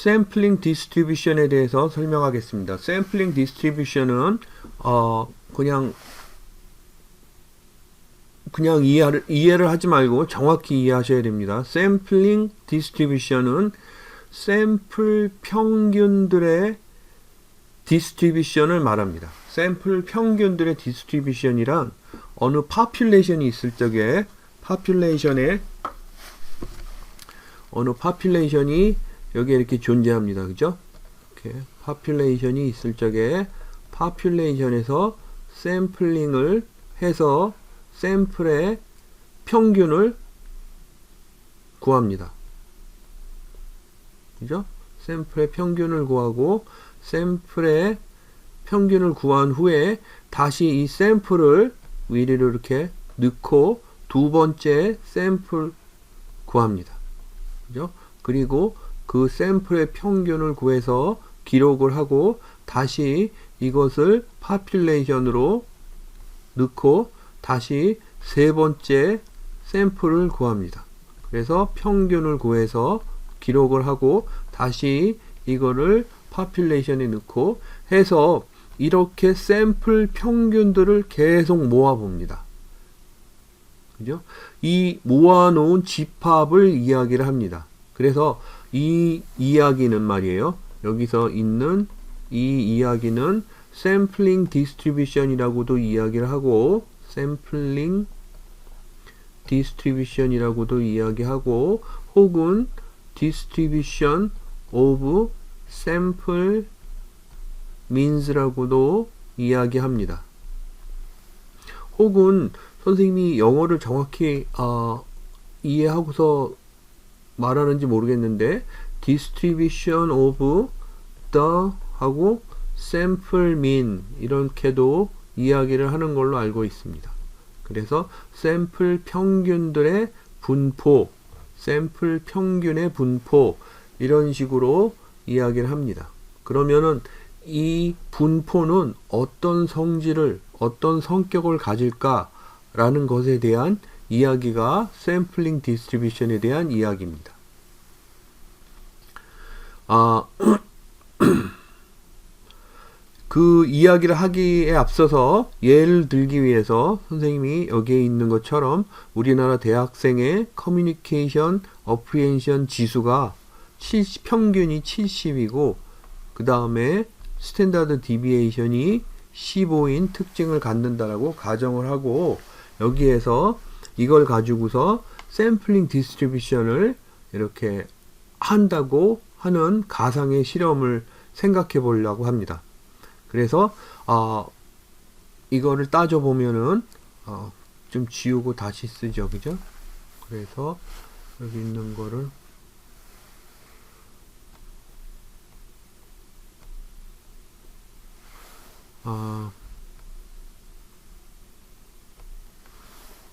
샘플링 디스트리뷰션에 대해서 설명하겠습니다. 샘플링 디스트리뷰션은 그냥 이해를 하지 말고 정확히 이해하셔야 됩니다. 샘플링 디스트리뷰션은 샘플 평균들의 디스트리뷰션을 말합니다. 샘플 평균들의 디스트리뷰션이란 어느 파퓰레이션이 있을 적에 어느 파퓰레이션이 여기에 이렇게 존재합니다. 그죠? 이렇게 파퓰레이션이 있을 적에 파퓰레이션에서 샘플링을 해서 샘플의 평균을 구합니다. 그죠? 샘플의 평균을 구하고 샘플의 평균을 구한 후에 다시 이 샘플을 위로 이렇게 넣고 두 번째 샘플 구합니다. 그죠? 그리고 그 샘플의 평균을 구해서 기록을 하고 다시 이것을 파퓰레이션으로 넣고 다시 세 번째 샘플을 구합니다. 그래서 평균을 구해서 기록을 하고 다시 이거를 파퓰레이션에 넣고 해서 이렇게 샘플 평균들을 계속 모아 봅니다. 그죠? 이 모아놓은 집합을 이야기를 합니다. 그래서 이 이야기는 말이에요. 여기서 있는 이 이야기는 샘플링 디스트리뷰션이라고도 이야기를 하고 샘플링 디스트리뷰션이라고도 이야기하고 혹은 디스트리뷰션 오브 샘플 민스라고도 이야기합니다. 혹은 선생님이 영어를 정확히 이해하고서 말하는지 모르겠는데 distribution of the 하고 sample mean 이렇게도 이야기를 하는 걸로 알고 있습니다. 그래서 샘플 평균들의 분포, 샘플 평균의 분포 이런 식으로 이야기를 합니다. 그러면은 이 분포는 어떤 성질을, 어떤 성격을 가질까라는 것에 대한 이야기가 샘플링 디스트리뷰션에 대한 이야기입니다. 그 이야기를 하기에 앞서서 예를 들기 위해서 선생님이 여기에 있는 것처럼 우리나라 대학생의 커뮤니케이션 어프리엔션 지수가 평균이 70이고 그 다음에 스탠다드 디비에이션이 15인 특징을 갖는다라고 가정을 하고 여기에서 이걸 가지고서 샘플링 디스트리뷰션을 이렇게 한다고 하는 가상의 실험을 생각해 보려고 합니다. 그래서 이거를 따져보면은 좀 지우고 다시 쓰죠. 그죠? 그래서 여기 있는 거를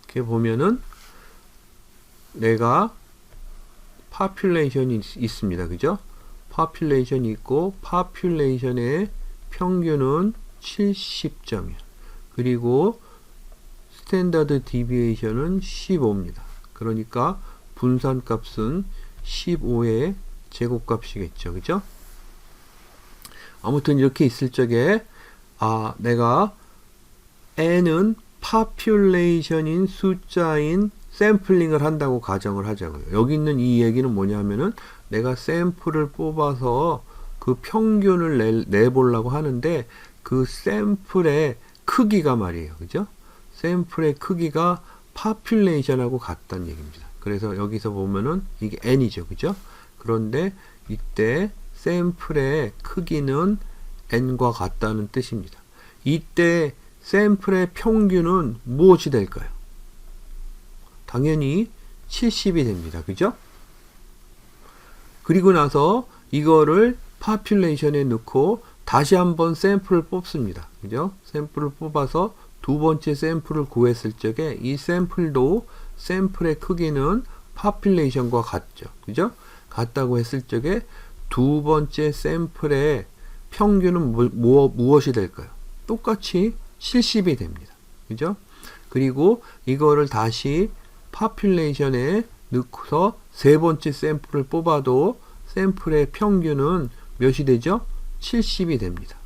이렇게 보면은 내가 파퓰레이션이 있습니다. 그죠? 파퓰레이션이 있고 파퓰레이션의 평균은 70점이야. 그리고 스탠다드 디비에이션은 15입니다. 그러니까 분산값은 15의 제곱값이겠죠. 그죠? 아무튼 이렇게 있을 적에 내가 n은 파퓰레이션인 숫자인 샘플링을 한다고 가정을 하자고요. 여기 있는 이 얘기는 뭐냐면은 내가 샘플을 뽑아서 그 평균을 내보려고 하는데 그 샘플의 크기가 말이에요. 그죠? 샘플의 크기가 파퓰레이션하고 같다는 얘기입니다. 그래서 여기서 보면은 이게 n이죠. 그죠? 그런데 이때 샘플의 크기는 n과 같다는 뜻입니다. 이때 샘플의 평균은 무엇이 될까요? 당연히 70이 됩니다. 그죠? 그리고 나서 이거를 파퓰레이션에 넣고 다시 한번 샘플을 뽑습니다. 그죠? 샘플을 뽑아서 두 번째 샘플을 구했을 적에 이 샘플도 샘플의 크기는 파퓰레이션과 같죠. 그죠? 같다고 했을 적에 두 번째 샘플의 평균은 무엇이 될까요? 똑같이 70이 됩니다. 그죠? 그리고 이거를 다시 파퓰레이션에 넣고서 세 번째 샘플을 뽑아도 샘플의 평균은 몇이 되죠? 70이 됩니다.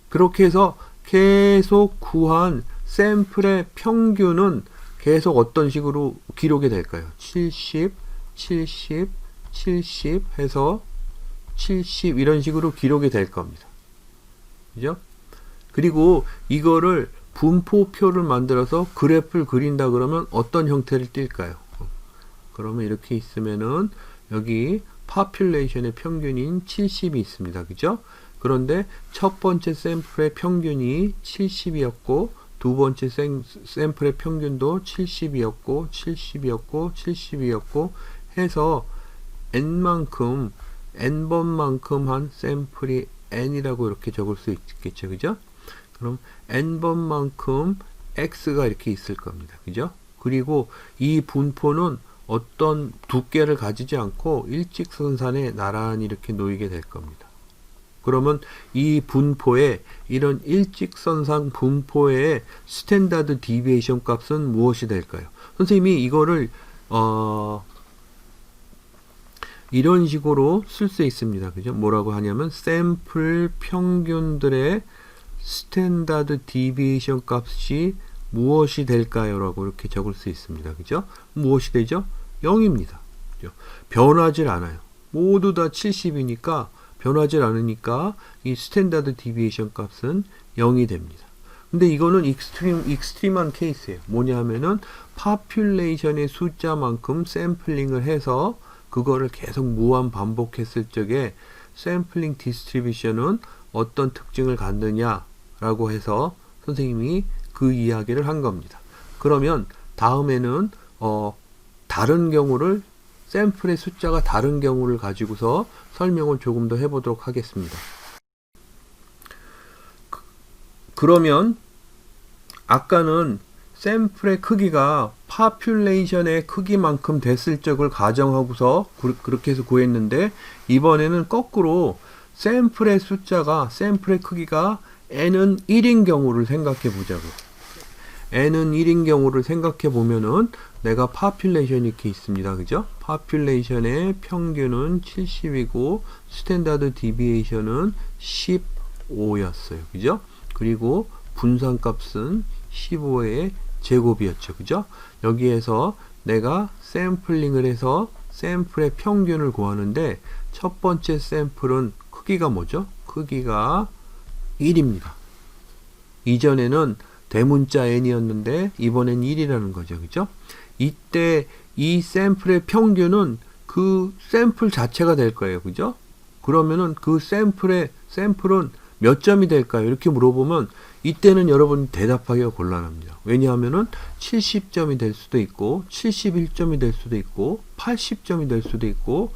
그렇게 해서 계속 구한 샘플의 평균은 계속 어떤 식으로 기록이 될까요? 70, 70, 70 해서 70 이런 식으로 기록이 될 겁니다. 그죠? 그리고 이거를 분포표를 만들어서 그래프를 그린다 그러면 어떤 형태를 띌까요? 그러면 이렇게 있으면은 여기 population의 평균인 70이 있습니다. 그죠? 그런데 첫 번째 샘플의 평균이 70이었고 두 번째 샘플의 평균도 70이었고 70이었고 70이었고 해서 n번만큼 한 샘플이 n이라고 이렇게 적을 수 있겠죠. 그죠? 그럼 n번만큼 x가 이렇게 있을 겁니다. 그죠? 그리고 이 분포는 어떤 두께를 가지지 않고 일직선상에 나란히 이렇게 놓이게 될 겁니다. 그러면 이 분포에 이런 일직선상 분포의 스탠다드 디비에이션 값은 무엇이 될까요? 선생님이 이거를 이런 식으로 쓸 수 있습니다. 그죠? 뭐라고 하냐면 샘플 평균들의 스탠다드 디비에이션 값이 무엇이 될까요? 라고 이렇게 적을 수 있습니다. 그죠? 무엇이 되죠? 0입니다. 그죠? 변하질 않아요. 모두 다 70이니까 변하지 않으니까 이 스탠다드 디비에이션 값은 0이 됩니다. 근데 이거는 익스트림한 케이스예요. 뭐냐 하면은 population의 숫자만큼 샘플링을 해서 그거를 계속 무한 반복했을 적에 샘플링 디스트리뷰션은 어떤 특징을 갖느냐 라고 해서 선생님이 그 이야기를 한 겁니다. 그러면 다음에는 다른 경우를 샘플의 숫자가 다른 경우를 가지고서 설명을 조금 더 해보도록 하겠습니다. 그러면 아까는 샘플의 크기가 population의 크기만큼 됐을 적을 가정하고서 그렇게 해서 구했는데 이번에는 거꾸로 샘플의 크기가 n은 1인 경우를 생각해 보자고. n은 1인 경우를 생각해 보면은 내가 population이 이렇게 있습니다. 그죠? population의 평균은 70이고 스탠다드 디비에이션은 15였어요. 그죠? 그리고 분산값은 15의 제곱이었죠. 그죠? 여기에서 내가 샘플링을 해서 샘플의 평균을 구하는데 첫 번째 샘플은 크기가 뭐죠? 크기가 1입니다. 이전에는 대문자 n이었는데 이번엔 1이라는 거죠. 그죠? 이때 이 샘플의 평균은 그 샘플 자체가 될 거예요. 그죠? 그러면은 그 샘플은 몇 점이 될까요? 이렇게 물어보면 이때는 여러분 대답하기가 곤란합니다. 왜냐하면은 70점이 될 수도 있고 71점이 될 수도 있고 80점이 될 수도 있고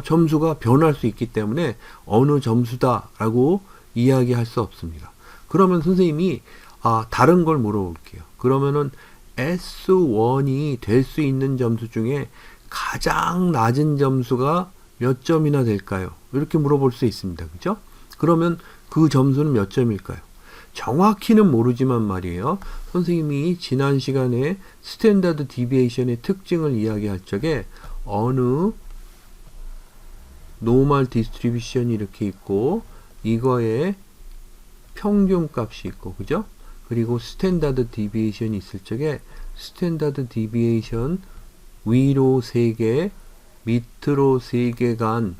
점수가 변할 수 있기 때문에 어느 점수다 라고 이야기할 수 없습니다. 그러면 선생님이 다른 걸 물어볼게요. 그러면은 S1이 될 수 있는 점수 중에 가장 낮은 점수가 몇 점이나 될까요? 이렇게 물어볼 수 있습니다. 그죠? 그러면 그 점수는 몇 점일까요? 정확히는 모르지만 말이에요. 선생님이 지난 시간에 스탠다드 디비에이션의 특징을 이야기할 적에 어느 노멀 디스트리뷰션이 이렇게 있고 이거에 평균 값이 있고 그죠? 그리고 스탠다드 디비에이션이 있을 적에 스탠다드 디비에이션 위로 3개 밑으로 3개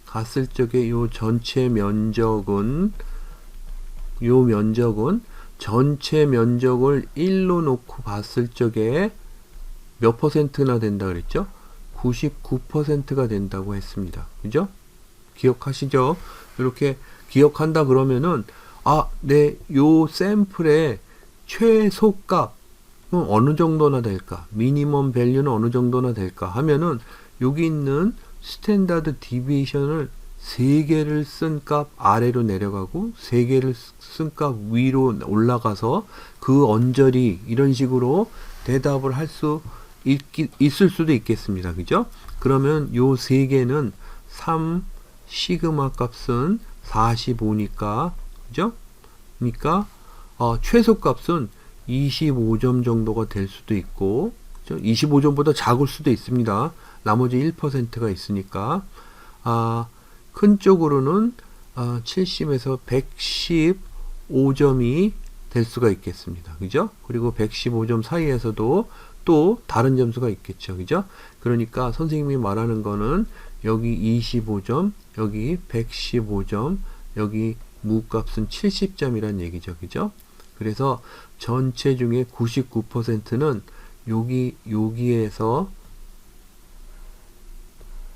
갔을 적에 요 전체 면적은 전체 면적을 1로 놓고 봤을 적에 몇 퍼센트나 된다 그랬죠? 99%가 된다고 했습니다. 그죠? 기억하시죠? 이렇게 기억한다 그러면은 요 샘플의 최소값은 어느 정도나 될까? 미니멈 밸류는 어느 정도나 될까? 하면은 여기 있는 스탠다드 디비에이션을 3개를 쓴 값 아래로 내려가고 3개를 쓴 값 위로 올라가서 그 언저리 이런 식으로 대답을 할 수 있을 수도 있겠습니다. 그죠? 그러면 요 3개는 3 시그마 값은 45니까 그죠? 그러니까 최소값은 25점 정도가 될 수도 있고 그죠? 25점보다 작을 수도 있습니다. 나머지 1%가 있으니까 큰 쪽으로는 70에서 115점이 될 수가 있겠습니다. 그죠? 그리고 115점 사이에서도 또 다른 점수가 있겠죠. 그죠? 그러니까 선생님이 말하는 거는 여기 25점, 여기 115점, 여기 무값은 70점이란 얘기죠. 그죠? 그래서 전체 중에 99%는 여기에서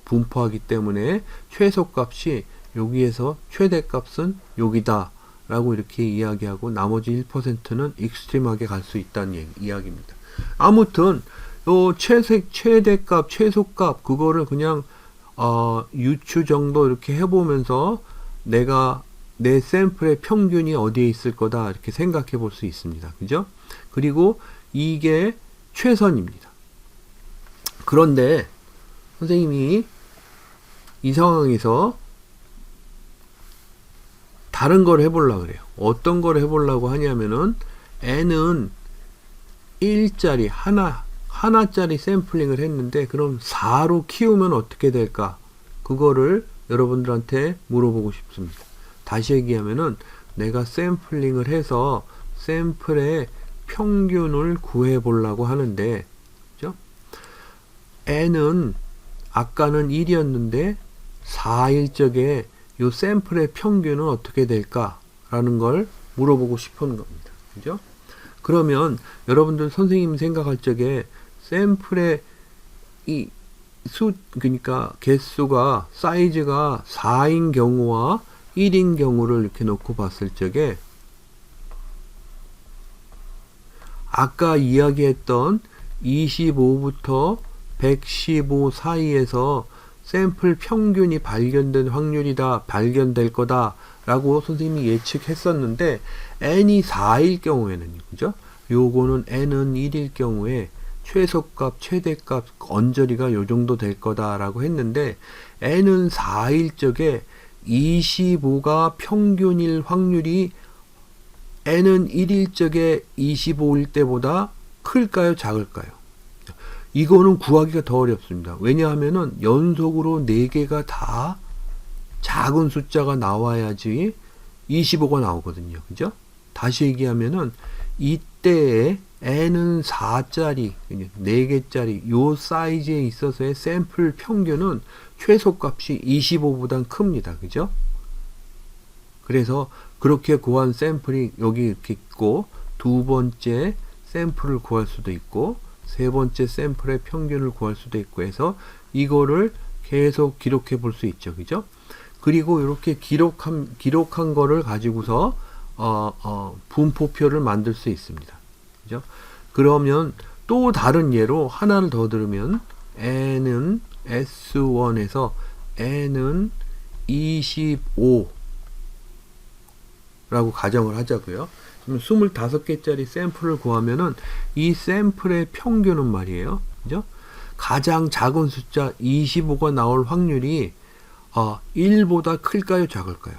분포하기 때문에 최소값이 여기에서 최대값은 여기다 라고 이렇게 이야기하고 나머지 1%는 익스트림하게 갈 수 있다는 이야기입니다. 아무튼 요 최대값, 최소값 그거를 그냥 유추 정도 이렇게 해보면서 내가 내 샘플의 평균이 어디에 있을 거다 이렇게 생각해 볼 수 있습니다. 그죠? 그리고 이게 최선입니다. 그런데 선생님이 이 상황에서 다른 걸 해보려고 그래요. 어떤 걸 해보려고 하냐면은 n은 1짜리 하나짜리 샘플링을 했는데 그럼 4로 키우면 어떻게 될까? 그거를 여러분들한테 물어보고 싶습니다. 다시 얘기하면은 내가 샘플링을 해서 샘플의 평균을 구해 보려고 하는데, 그죠? n은 아까는 1이었는데 4일 적에 요 샘플의 평균은 어떻게 될까? 라는 걸 물어보고 싶은 겁니다. 그죠? 그러면 여러분들 선생님 생각할 적에 샘플의 그러니까 개수가, 사이즈가 4인 경우와 1인 경우를 이렇게 놓고 봤을 적에 아까 이야기했던 25부터 115 사이에서 샘플 평균이 발견된 확률이다, 발견될 거다 라고 선생님이 예측했었는데 n이 4일 경우에는, 그죠? 요거는 n은 1일 경우에 최소값, 최대값, 언저리가 요 정도 될 거다 라고 했는데 n은 4일 적에 25가 평균일 확률이 n은 1일 적에 25일 때보다 클까요, 작을까요? 이거는 구하기가 더 어렵습니다. 왜냐하면은 연속으로 4개가 다 작은 숫자가 나와야지 25가 나오거든요. 그죠? 다시 얘기하면은 이때에 n은 4짜리, 4개짜리 요 사이즈에 있어서의 샘플 평균은 최소값이 25보단 큽니다. 그죠? 그래서 그렇게 구한 샘플이 여기 이렇게 있고 두 번째 샘플을 구할 수도 있고 세 번째 샘플의 평균을 구할 수도 있고 해서 이거를 계속 기록해 볼 수 있죠. 그죠? 그리고 이렇게 기록한 거를 가지고서 분포표를 만들 수 있습니다. 그죠? 그러면 또 다른 예로 하나를 더 들으면 n은 S1에서 n은 25 라고 가정을 하자고요. 그럼 25개짜리 샘플을 구하면은 이 샘플의 평균은 말이에요. 그죠? 가장 작은 숫자 25가 나올 확률이 1보다 클까요, 작을까요?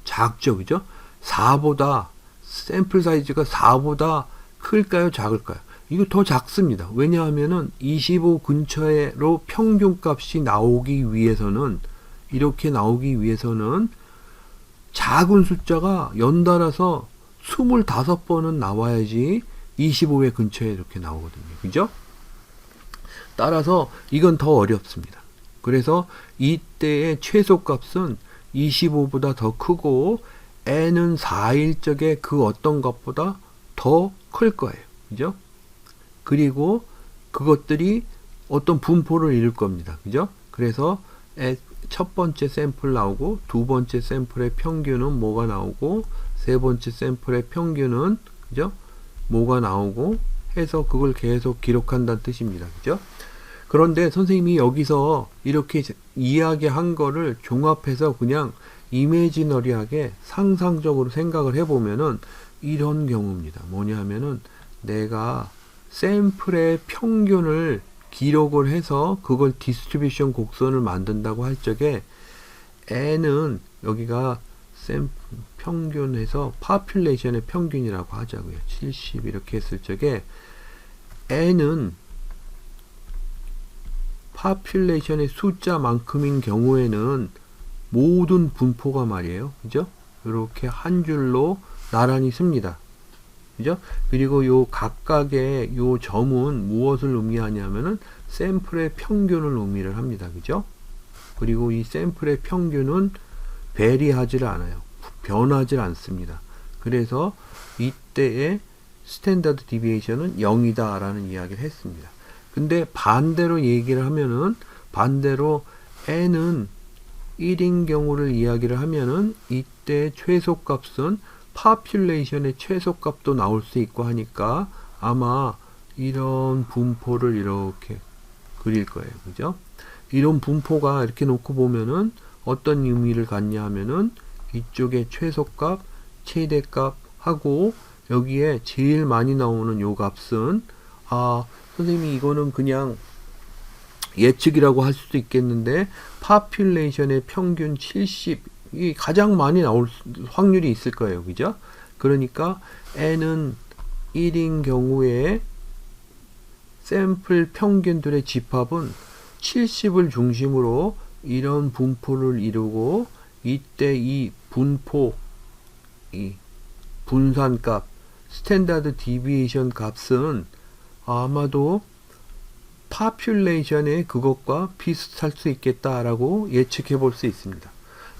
작죠. 그죠? 4보다 샘플 사이즈가 4보다 클까요, 작을까요? 이거 더 작습니다. 왜냐하면은 25 근처에로 평균값이 나오기 위해서는 이렇게 나오기 위해서는 작은 숫자가 연달아서 25번은 나와야지 25회 근처에 이렇게 나오거든요. 그죠? 따라서 이건 더 어렵습니다. 그래서 이때의 최소값은 25보다 더 크고 n은 4일 적에 그 어떤 것보다 더 클 거예요. 그죠? 그리고 그것들이 어떤 분포를 이룰 겁니다. 그죠? 그래서 첫 번째 샘플 나오고 두 번째 샘플의 평균은 뭐가 나오고 세 번째 샘플의 평균은, 그죠? 뭐가 나오고 해서 그걸 계속 기록한다는 뜻입니다. 그죠? 그런데 선생님이 여기서 이렇게 이야기한 거를 종합해서 그냥 이미지너리하게 상상적으로 생각을 해보면은 이런 경우입니다. 뭐냐 하면은 내가 샘플의 평균을 기록을 해서 그걸 디스트리뷰션 곡선을 만든다고 할 적에 n은 여기가 평균해서 파퓰레이션의 평균이라고 하자고요. 70 이렇게 했을 적에 n은 파퓰레이션의 숫자만큼인 경우에는 모든 분포가 말이에요. 그죠? 이렇게 한 줄로 나란히 씁니다. 그죠? 그리고 요 각각의 요 점은 무엇을 의미하냐면은 샘플의 평균을 의미를 합니다. 그죠? 그리고 이 샘플의 평균은 베리하지를 않아요. 변하지 않습니다. 그래서 이때의 스탠다드 디비에이션은 0이다 라는 이야기를 했습니다. 근데 반대로 얘기를 하면은, 반대로 n은 1인 경우를 이야기를 하면은 이때 최소값은 파퓰레이션의 최소값도 나올 수 있고 하니까 아마 이런 분포를 이렇게 그릴 거예요. 그죠? 이런 분포가 이렇게 놓고 보면은 어떤 의미를 갖냐 하면은 이쪽에 최소값, 최대값 하고 여기에 제일 많이 나오는 요 값은 선생님이 이거는 그냥 예측이라고 할 수도 있겠는데 파퓰레이션의 평균 70이 가장 많이 나올 확률이 있을 거예요. 그죠? 그러니까 n은 1인 경우에 샘플 평균들의 집합은 70을 중심으로 이런 분포를 이루고 이때 이 분포, 이 분산값, 스탠다드 디비에이션 값은 아마도 파퓰레이션의 그것과 비슷할 수 있겠다라고 예측해 볼 수 있습니다.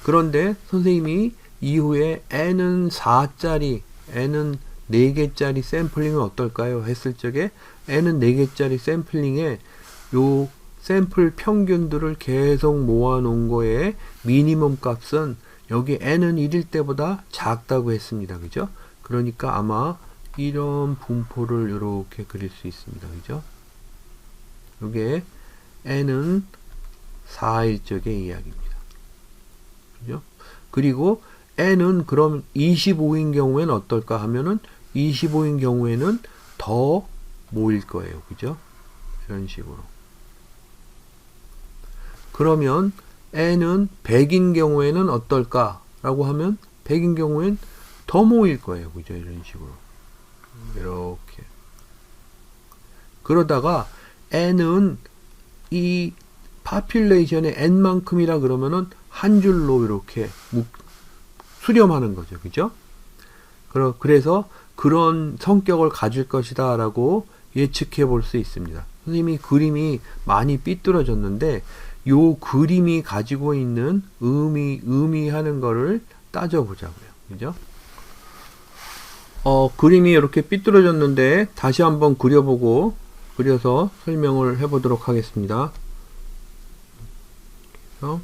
그런데 선생님이 이후에 n은 4짜리, n은 4개짜리 샘플링은 어떨까요? 했을 적에 n은 4개짜리 샘플링에 요 샘플 평균들을 계속 모아 놓은 거에 미니멈 값은 여기 n은 1일 때보다 작다고 했습니다. 그죠? 그러니까 아마 이런 분포를 이렇게 그릴 수 있습니다. 그죠? 이게 n은 4일 적의 이야기입니다. 그죠? 그리고 n은 그럼 25인 경우에는 어떨까 하면은 25인 경우에는 더 모일 거예요. 그죠? 이런 식으로. 그러면 n은 100인 경우에는 어떨까? 라고 하면 100인 경우엔 더 모일 거예요. 그죠? 이런 식으로. 이렇게. 그러다가 n은 이 파퓰레이션의 n만큼이라 그러면은 한 줄로 이렇게 수렴하는 거죠. 그죠? 그래서 그런 성격을 가질 것이다 라고 예측해 볼 수 있습니다. 선생님이 그림이 많이 삐뚤어졌는데 요 그림이 가지고 있는 의미하는 거를 따져보자고요. 그죠? 그림이 이렇게 삐뚤어졌는데 다시 한번 그려서 설명을 해보도록 하겠습니다. 그래서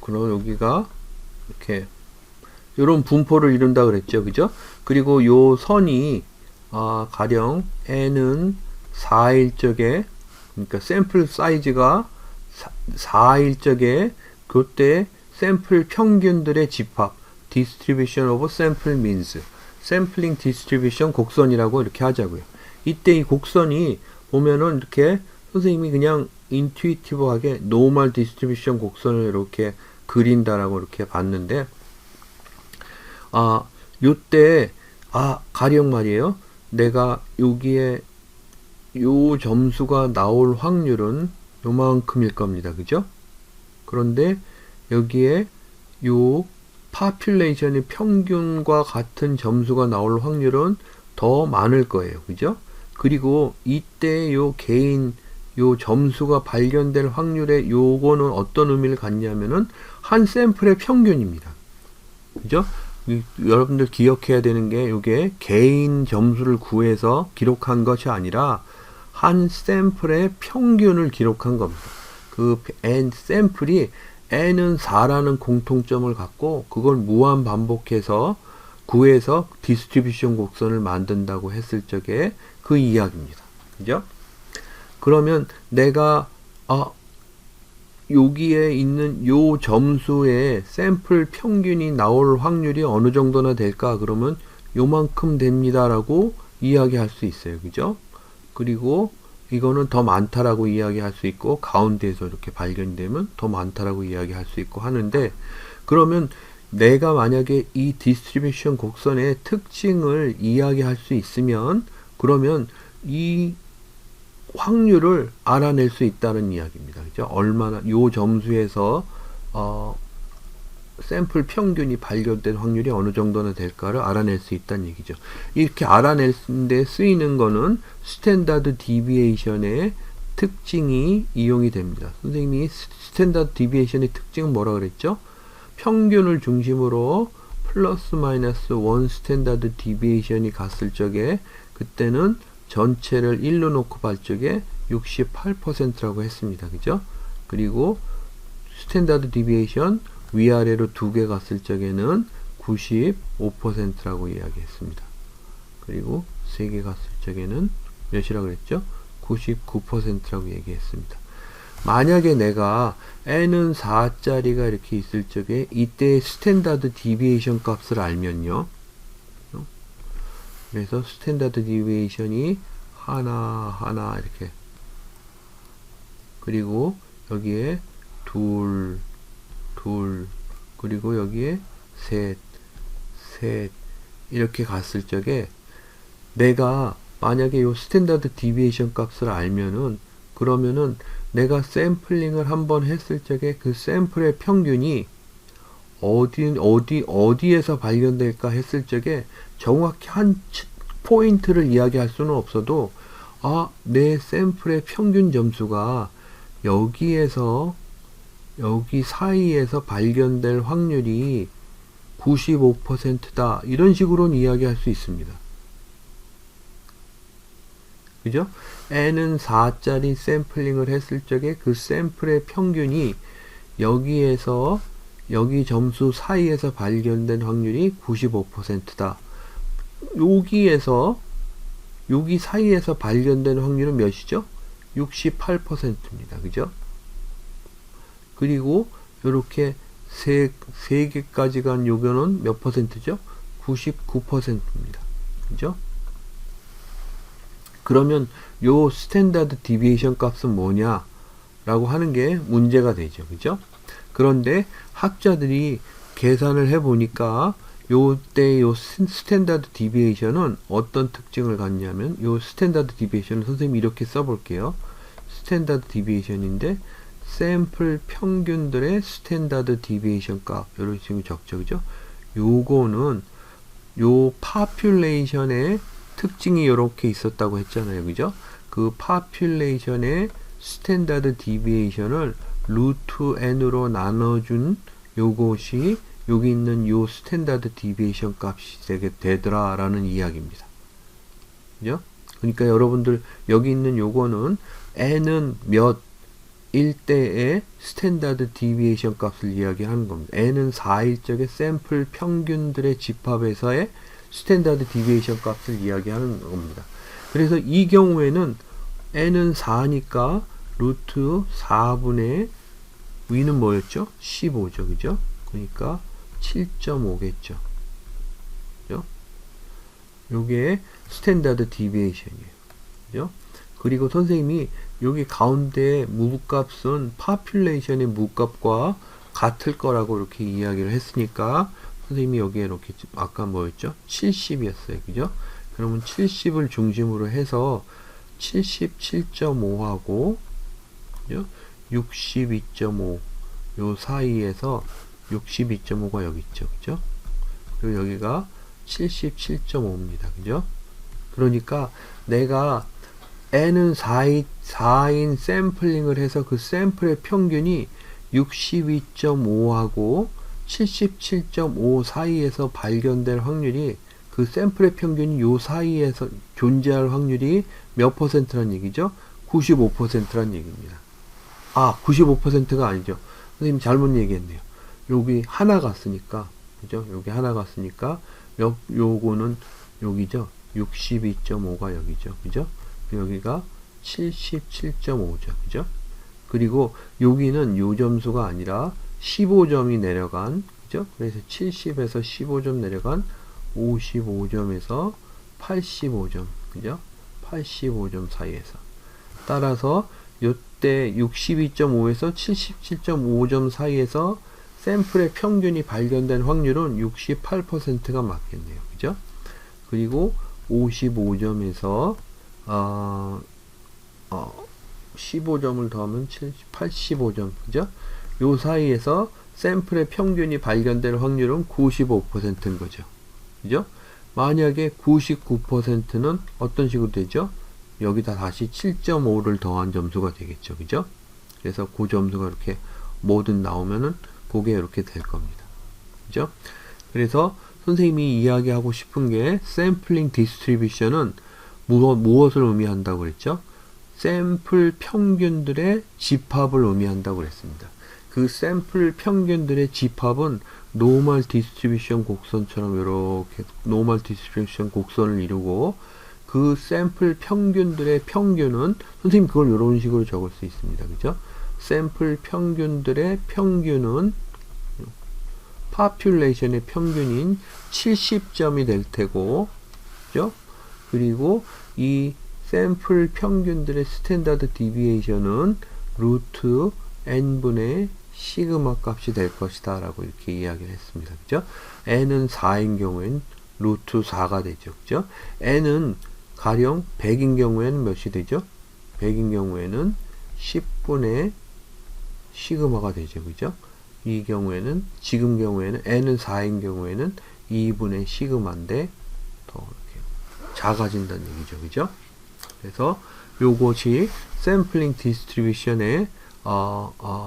그럼 여기가 이렇게 이런 분포를 이룬다 그랬죠. 그죠? 그리고 요 선이 가령 n은 4일 적에, 그러니까 샘플 사이즈가 4일 적에 그때 샘플 평균들의 집합, distribution of sample means, 샘플링 디스트리뷰션 곡선이라고 이렇게 하자고요. 이때 이 곡선이 보면은 이렇게 선생님이 그냥 인투이티브하게 노멀 디스트리뷰션 곡선을 이렇게 그린다라고 이렇게 봤는데, 요때, 가령 말이에요. 내가 여기에 요 점수가 나올 확률은 요만큼일 겁니다. 그죠? 그런데 여기에 요 파퓰레이션의 평균과 같은 점수가 나올 확률은 더 많을 거예요. 그죠? 그리고 이때 요 개인 요 점수가 발견될 확률에 요거는 어떤 의미를 갖냐면은 한 샘플의 평균입니다. 그죠? 여러분들 기억해야 되는 게 요게 개인 점수를 구해서 기록한 것이 아니라 한 샘플의 평균을 기록한 겁니다. 그 n 샘플이 n은 4라는 공통점을 갖고 그걸 무한 반복해서 구해서 디스트리뷰션 곡선을 만든다고 했을 적에 그 이야기입니다. 그죠? 그러면 내가 여기에 있는 요 점수의 샘플 평균이 나올 확률이 어느 정도나 될까? 그러면 요만큼 됩니다라고 이야기할 수 있어요. 그죠? 그리고 이거는 더 많다라고 이야기할 수 있고 가운데에서 이렇게 발견되면 더 많다라고 이야기할 수 있고 하는데 그러면 내가 만약에 이 디스트리뷰션 곡선의 특징을 이야기할 수 있으면 그러면 이 확률을 알아낼 수 있다는 이야기입니다. 그죠? 얼마나 요 점수에서 샘플 평균이 발견된 확률이 어느 정도나 될까를 알아낼 수 있다는 얘기죠. 이렇게 알아낼 때 쓰이는 거는 스탠다드 디비에이션의 특징이 이용이 됩니다. 선생님이 스탠다드 디비에이션의 특징은 뭐라 그랬죠? 평균을 중심으로 플러스 마이너스 1 스탠다드 디비에이션이 갔을 적에 그때는 전체를 1로 놓고 볼 적에 68%라고 했습니다. 그죠? 그리고 스탠다드 디비에이션 위아래로 두 개 갔을 적에는 95%라고 이야기했습니다. 그리고 세 개 갔을 적에는 몇이라고 그랬죠? 99%라고 얘기했습니다. 만약에 내가 n은 4짜리가 이렇게 있을 적에 이때 스탠다드 디비에이션 값을 알면요. 그래서 스탠다드 디비에이션이 하나 이렇게, 그리고 여기에 둘, 그리고 여기에 셋 이렇게 갔을 적에 내가 만약에 요 스탠다드 디비에이션 값을 알면은 그러면은 내가 샘플링을 한번 했을 적에 그 샘플의 평균이 어디에서 발견될까 했을 적에 정확히 한 포인트를 이야기할 수는 없어도 내 샘플의 평균 점수가 여기 사이에서 발견될 확률이 95%다. 이런 식으로는 이야기할 수 있습니다. 그죠? n은 4짜리 샘플링을 했을 적에 그 샘플의 평균이 여기 점수 사이에서 발견된 확률이 95%다. 여기 사이에서 발견된 확률은 몇이죠? 68%입니다. 그죠? 그리고 이렇게 세 개까지 간 요거는 몇 퍼센트죠? 99%입니다. 그죠? 그러면 요 스탠다드 디비에이션 값은 뭐냐 라고 하는 게 문제가 되죠. 그죠? 그런데 학자들이 계산을 해 보니까 요때 요 스탠다드 디비에이션은 어떤 특징을 갖냐면 요 스탠다드 디비에이션은 선생님이 이렇게 써볼게요. 스탠다드 디비에이션인데 샘플 평균들의 스탠다드 디비에이션 값 이런 식으로 적죠. 그죠? 요거는 요 파퓰레이션의 특징이 이렇게 있었다고 했잖아요. 그죠? 그 파퓰레이션의 스탠다드 디비에이션을 루트 n으로 나눠준 요것이 여기 있는 요 스탠다드 디비에이션 값이 되더라 라는 이야기입니다. 그죠? 그러니까 여러분들 여기 있는 요거는 n은 몇 일대의 스탠다드 디비에이션 값을 이야기하는 겁니다. n은 4일 적의 샘플 평균들의 집합에서의 스탠다드 디비에이션 값을 이야기하는 겁니다. 그래서 이 경우에는 n은 4니까 루트 4분의 위는 뭐였죠? 15죠. 그죠? 그러니까 7.5겠죠. 그죠? 요게 스탠다드 디비에이션이에요. 그죠? 그리고 선생님이 여기 가운데 무값은 파퓰레이션의 무값과 같을 거라고 이렇게 이야기를 했으니까 선생님이 여기에 이렇게 아까 뭐였죠? 70이었어요. 그죠? 그러면 70을 중심으로 해서 77.5하고 그죠? 62.5 요 사이에서 62.5가 여기 있죠. 그죠? 그리고 여기가 77.5입니다. 그죠? 그러니까 내가 n은 4인 샘플링을 해서 그 샘플의 평균이 62.5하고 77.5 사이에서 발견될 확률이 그 샘플의 평균이 요 사이에서 존재할 확률이 몇 퍼센트란 얘기죠? 95%란 얘기입니다. 95%가 아니죠. 선생님 잘못 얘기했네요. 여기 하나 갔으니까, 그죠? 여기 하나 갔으니까, 요거는 여기죠? 62.5가 여기죠. 그죠? 여기가 77.5죠. 그죠? 그리고 여기는 요 점수가 아니라 15점이 내려간, 그죠? 그래서 70에서 15점 내려간 55점에서 85점, 그죠? 85점 사이에서. 따라서 요때 62.5에서 77.5점 사이에서 샘플의 평균이 발견된 확률은 68%가 맞겠네요. 그죠? 그리고 55점에서 15점을 더하면 85점. 그죠? 요 사이에서 샘플의 평균이 발견될 확률은 95%인 거죠. 그죠? 만약에 99%는 어떤 식으로 되죠? 여기다 다시 7.5를 더한 점수가 되겠죠. 그죠? 그래서 그 점수가 이렇게 뭐든 나오면은 그게 이렇게 될 겁니다. 그죠? 그래서 선생님이 이야기하고 싶은 게 샘플링 디스트리뷰션은 무엇을 의미한다고 그랬죠? 샘플 평균들의 집합을 의미한다고 그랬습니다. 그 샘플 평균들의 집합은 노멀 디스트리뷰션 곡선처럼 이렇게 노멀 디스트리뷰션 곡선을 이루고 그 샘플 평균들의 평균은 선생님 그걸 이런 식으로 적을 수 있습니다. 그죠? 샘플 평균들의 평균은 파퓰레이션의 평균인 70점이 될 테고, 그죠? 그리고 이 샘플 평균들의 스탠다드 디비에이션은 루트 n분의 시그마 값이 될 것이다 라고 이렇게 이야기를 했습니다. 그죠? n은 4인 경우에는 루트 4가 되죠. 그죠? n은 가령 100인 경우에는 몇이 되죠? 100인 경우에는 10분의 시그마가 되죠. 그죠? 이 경우에는 지금 경우에는 n은 4인 경우에는 2분의 시그마인데 더 이렇게 작아진다는 얘기죠. 그죠? 그래서 요것이 샘플링 디스트리뷰션의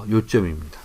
요점입니다.